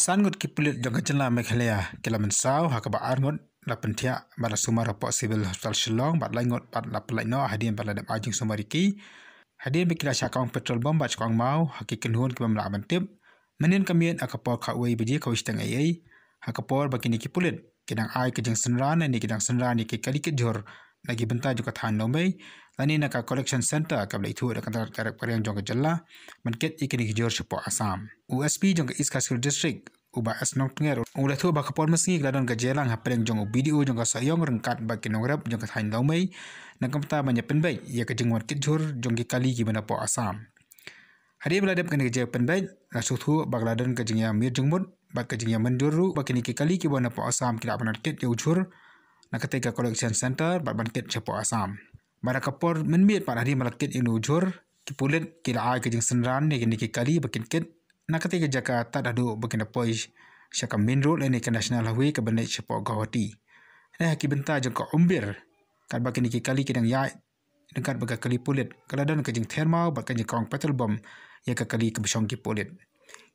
San ngut kipulit jong kajela Meghalaya kila mensau hakaba arngut la pentia bala sumar pok civil hospital Shillong bat laingot bat la pelaino hadin bala dam ajing sumariki hadin bikila syakang petrol bom bat kwang mau hakikin hun ke mamla abantip menin kamien akapor khawei beji kawistang ai hakapor bakini kipulit kidang ai kejeng senran ni kidang senran ni ke kalikit jor lagi benta juga than nomei lani naka collection center kabla itu ada kantar karak pariang jong kajela menket ikini jor sepo Assam USP jong East Kasur district uba asnong tnger ulah tu bakapor meski gladon gajelang hapreng jong video jong kasayong rengkat baki nongrap jong kathan nomei nakamta banyak penbai ya kejeng wan kijur jong kali gimana po Assam hari beladap kena kerja penbai nasutu bagladon kejeng ya mir jengmut bak kejeng ya menduru bakini kali gimana po Assam kila penarket ya ujur nakatega collection center bat banket sepo Assam bara kapor menmiet par hari malakit inu ujur kipulit kila ai kejeng senran ni kali bakin ket nakatega Jakarta dadu bakin apoi syaka main road ni ke national highway ke bandai sepo Gawati ki benta jeng ko umbir kat bakin kali kidang ya dekat baga kali pulit kaladan kejeng thermal bat kejeng kong petrol bom ya ke kali ke besong kipulit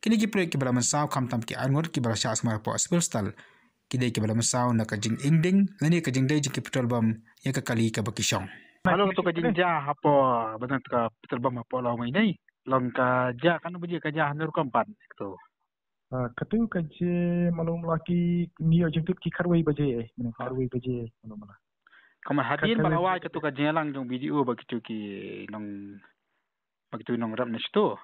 kini kipulit ki bala mensau kamtam ki angot ki bala syak semar po hospital kidai ke bala mensau nak kejeng inding lani kejeng dai jeng petrol bom ya ke kali ke bakisong. Halo tu kejeng ja apa benar ka petrol bom apa law mai nei long ka ja kan beji ka ja hanur kampan tu. Katu kaje malum laki niyo jengkut ki karwei baje karwei baje malum lah. Kamu hadin balawai katu ka jelang jong video begitu ki long begitu nong rap nesto.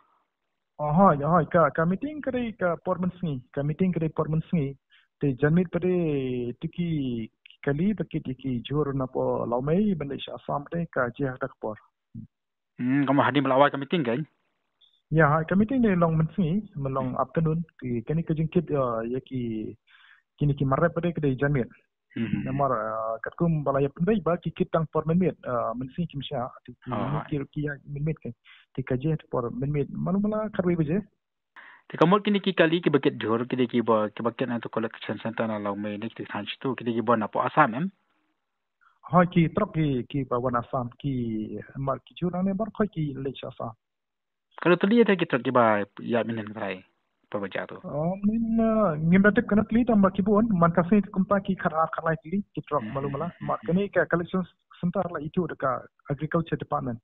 Hai ka meeting kare ka meeting kare pormans ni te janmit pade tiki kali bakit ki jor na po laumai bandai Assam te ka je tak por. Kamu hadin balawai ka meeting kan? Ya, ka meeting ni long mensi melong afternoon ki kani ka jengkit ya ki kini ki marre pade ke janmit. Namar katkum balaya pendai ba ki kitang por menmit mensi kimsha ti ki ya menmit kan ti ka je por menmit malumala karwe baje. Kamu kini ki kali ki bakit jor kini ki ba ki bakit na to collection center na law mai ni ti thanch tu kini ki ba na po Assam em. Ha ki truk ki ba wan Assam ki mar ki jurang ne bar khoi ki le Assam. Kalau tadi ada kita tiba ya minen kai pebaca tu. Min ngimbatik kana tli tamba kibun man kasi kumpa ki kharai tli ki truk malumala mat kani ka collection center la itu deka agriculture department.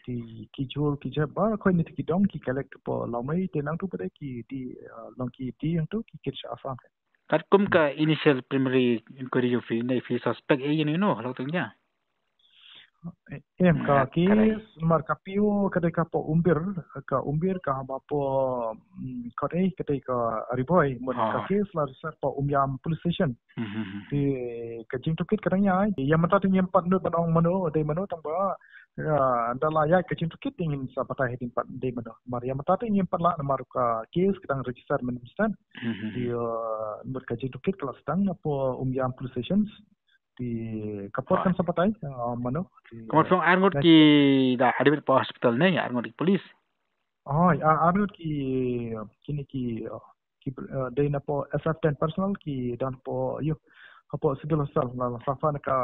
Ki jur ki jaba khoi ni ki dong ki collect po lamai tenang tu pada ki di long ki di yang tu ki kit Assam. Kat kum ka initial primary inquiry fee nei fee suspect e ni no lo tengnya. Ka ki mar ka piu kada ka po umbir ka ba po kore kada ka riboy mon ka kes la sar po umyam police station ti ka jing tukit kadang ya mata tu nyempat no panong mano de mano tang ba dala ya ka jing tukit ingin sa patah heding pat de mano mar ya mata tu nyempat la mar ka kes kadang register men stan di mer ka jing tukit kelas tang po umyam police stations di kapor kan sapatai mano kamu song arngot ki da admit po hospital ne ya arngot polis arngot ki kini ki day na po SF10 personal ki dan po po civil hospital la safa ka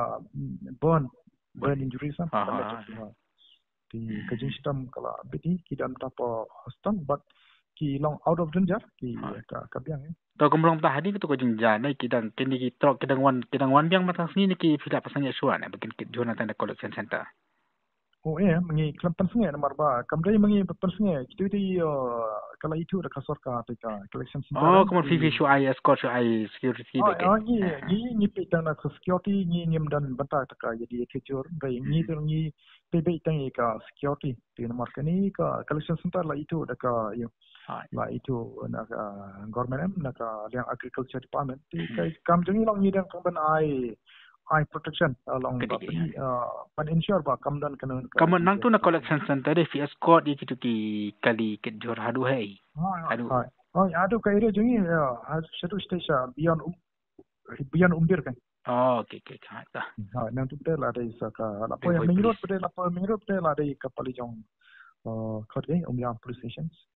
burn injuries di kajing sistem kala beti ki dan po hospital but ki long out of danger ki ka biang to kumlong ta hadi to kajing jana kidang kini ki trok kidang wan biang matang sini ki fila pasangnya suan bikin kit Jonathan collection center mengi klampan sungai nomor ba kamdai mengi persungai kita kala itu da kasor ka collection center kamu fifi su ai escort su ai security beke ni petang na security ni nyem dan banta ka jadi kecur bai ni tu ni pebe tang ka security di nomor kani ka collection center la itu da ka la itu na government na ka yang agriculture department ti kam jengi long ni dan kamban ai protection along pan ensure ba kam dan kana kamu nang tu na collection center de fi escort di kitu ki kali ke jor hadu hai adu ka area jengi satu station beyond umbir kan okay ta nang tu betul ada isaka lapo yang menurut betul la de kapali jong khot umyam police stations